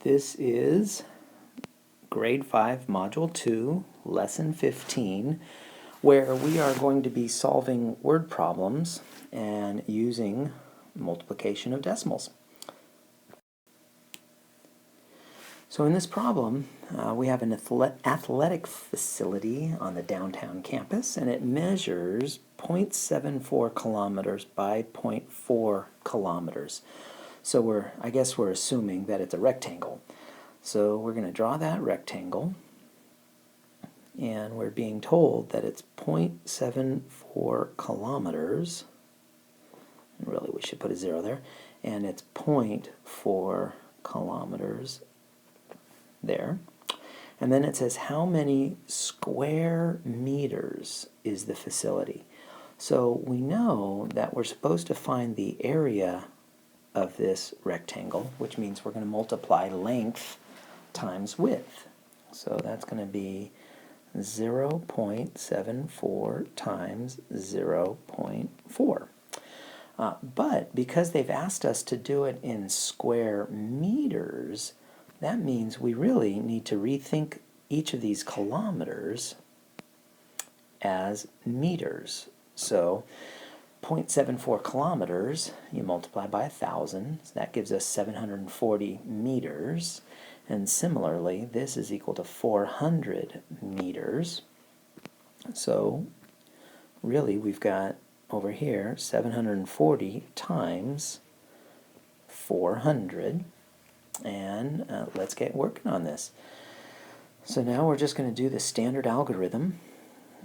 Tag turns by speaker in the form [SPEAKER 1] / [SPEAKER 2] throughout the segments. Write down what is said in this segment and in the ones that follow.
[SPEAKER 1] This is Grade 5, Module 2, Lesson 15, where we are going to be solving word problems and using multiplication of decimals. So in this problem, we have an athletic facility on the downtown campus, and it measures 0.74 kilometers by 0.4 kilometers. So I guess we're assuming that it's a rectangle. So we're going to draw that rectangle, and we're being told that it's 0.74 kilometers. And really, we should put a 0 there. And it's 0.4 kilometers there. And then it says how many square meters is the facility. So we know that we're supposed to find the area of this rectangle, which means we're going to multiply length times width. So that's going to be 0.74 times 0.4. But because they've asked us to do it in square meters, that means we really need to rethink each of these kilometers as meters. So 0.74 kilometers, you multiply by 1,000, so that gives us 740 meters. And similarly, this is equal to 400 meters. So really, we've got over here 740 times 400. And let's get working on this. So now we're just going to do the standard algorithm.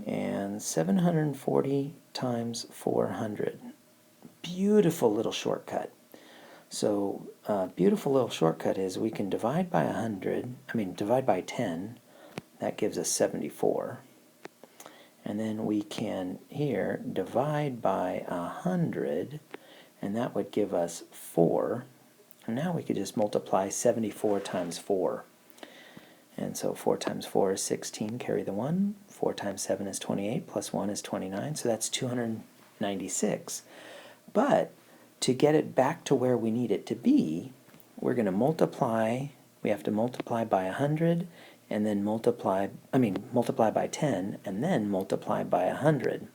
[SPEAKER 1] And 740 times 400. Beautiful little shortcut. So beautiful little shortcut is we can divide by divide by 10. That gives us 74. And then we can here divide by 100, and that would give us 4. And now we could just multiply 74 times 4. And so 4 times 4 is 16, carry the 1. 4 times 7 is 28, plus 1 is 29, so that's 296. But to get it back to where we need it to be, we're going to multiply, we have to multiply by 100, and then multiply by 10, and then multiply by 100.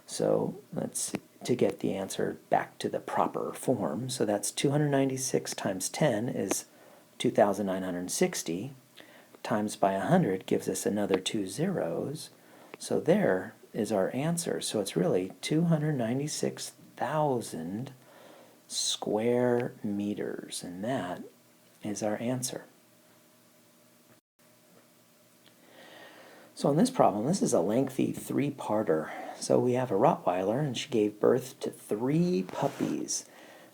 [SPEAKER 1] So to get the answer back to the proper form, so that's 296 times 10 is 2,960, times by 100 gives us another 2 zeros, so there is our answer. So it's really 296,000 square meters, and that is our answer. So in this problem, this is a lengthy three-parter. So we have a Rottweiler, and she gave birth to 3 puppies.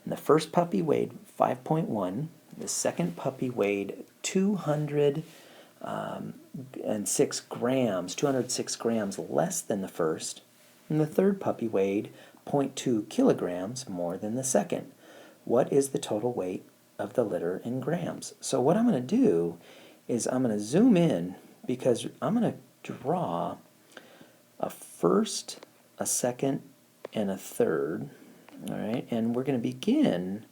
[SPEAKER 1] And the first puppy weighed 5.1. The second puppy weighed 206 grams less than the first. And the third puppy weighed 0.2 kilograms more than the second. What is the total weight of the litter in grams? So what I'm going to do is I'm going to zoom in, because I'm going to draw a first, a second, and a third. All right, and we're going to begin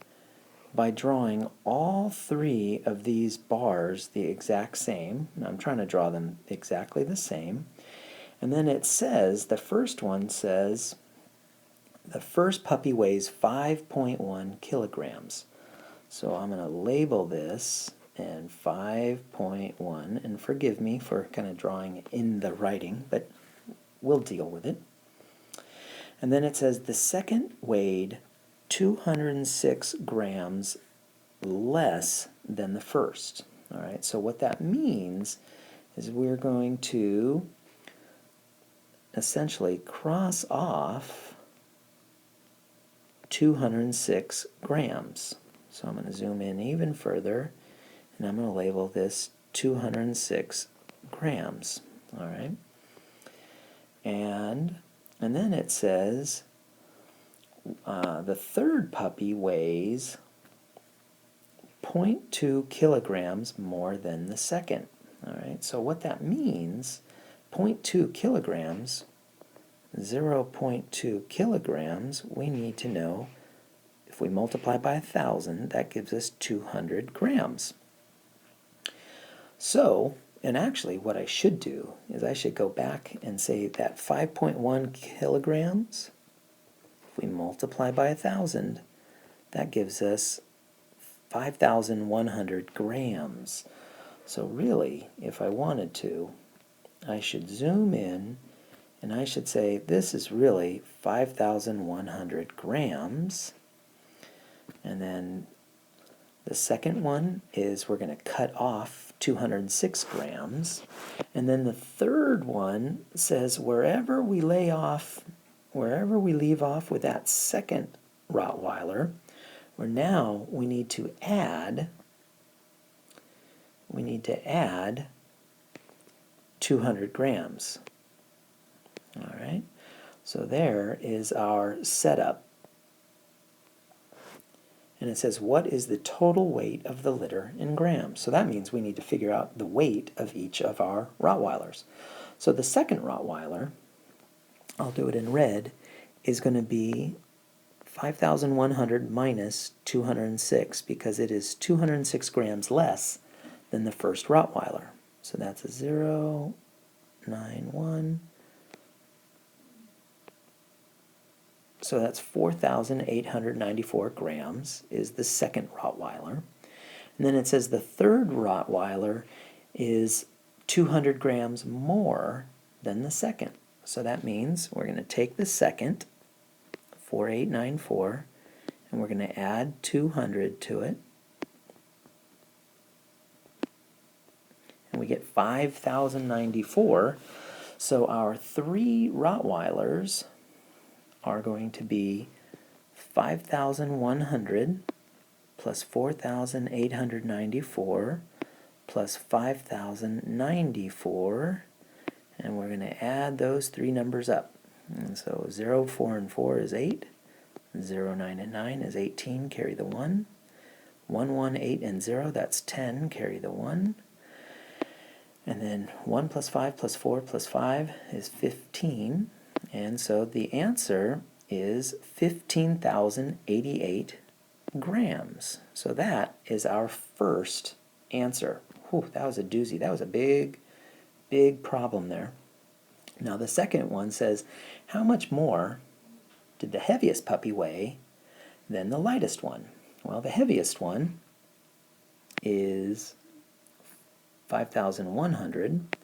[SPEAKER 1] by drawing all 3 of these bars the exact same. And I'm trying to draw them exactly the same. And then it says, the first one says, the first puppy weighs 5.1 kilograms. So I'm going to label this and 5.1, and forgive me for kind of drawing in the writing, but we'll deal with it. And then it says the second weighed 206 grams less than the first. All right, so what that means is we're going to essentially cross off 206 grams. So I'm going to zoom in even further, and I'm going to label this 206 grams. All right, and then it says the third puppy weighs 0.2 kilograms more than the second. All right, so what that means, 0.2 kilograms, 0.2 kilograms, we need to know, if we multiply by 1,000, that gives us 200 grams. So, and actually what I should do is I should go back and say that 5.1 kilograms, if we multiply by 1,000, that gives us 5,100 grams. So really, if I wanted to, I should zoom in and I should say this is really 5,100 grams. And then the second one is we're going to cut off 206 grams. And then the third one says wherever we leave off with that second Rottweiler, where now we need to add 200 grams. All right, so there is our setup. And it says, what is the total weight of the litter in grams? So that means we need to figure out the weight of each of our Rottweilers. So the second Rottweiler, I'll do it in red, is going to be 5,100 minus 206 because it is 206 grams less than the first Rottweiler. So that's a 0, 9, 1. So that's 4,894 grams is the second Rottweiler. And then it says the third Rottweiler is 200 grams more than the second. So that means we're going to take the second, 4,894, and we're going to add 200 to it. And we get 5,094. So our three Rottweilers are going to be 5,100 plus 4,894 plus 5,094, and we're going to add those three numbers up. And so 0, 4, and 4 is 8, 0, 9, and 9 is 18, carry the 1, 1, 1, 8, and 0, that's 10, carry the 1, and then 1 plus 5 plus 4 plus 5 is 15, and so the answer is 15,088 grams. So that is our first answer. Whew, that was a doozy. That was a big problem there. Now the second one says, how much more did the heaviest puppy weigh than the lightest one? Well, the heaviest one is 5,100.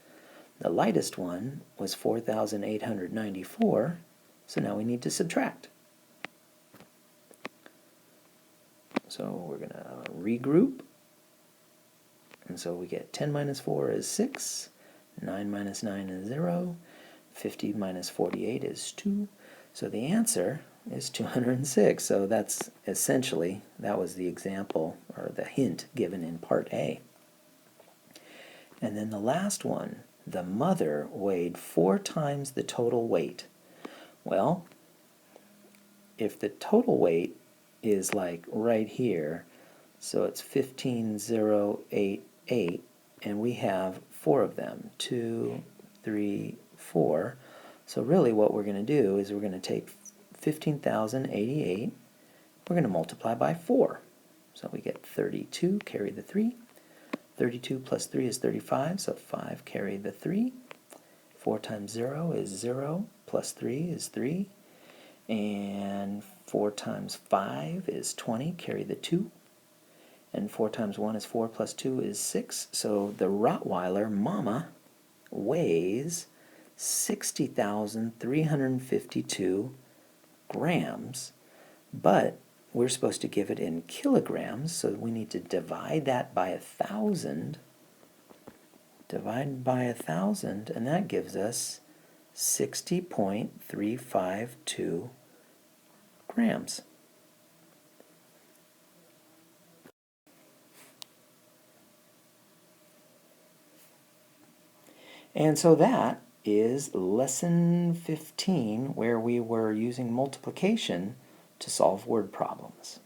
[SPEAKER 1] The lightest one was 4,894, so now we need to subtract. So we're going to regroup, and so we get 10 minus 4 is 6, 9 minus 9 is 0, 50 minus 48 is 2, so the answer is 206. So that's essentially, that was the example, or the hint given in Part A. And then the last one, the mother weighed 4 times the total weight. Well, if the total weight is like right here, so it's 15,088, and we have 4 of them, 2, 3, 4. So really what we're going to do is we're going to take 15,088, we're going to multiply by 4. So we get 32, carry the 3. 32 plus 3 is 35, so 5 carry the 3. 4 times 0 is 0, plus 3 is 3. And 4 times 5 is 20, carry the 2. And 4 times 1 is 4, plus 2 is 6. So the Rottweiler Mama weighs 60,352 grams, but we're supposed to give it in kilograms, so we need to divide that by 1,000. Divide by 1,000, and that gives us 60.352 grams. And so that is lesson 15, where we were using multiplication to solve word problems.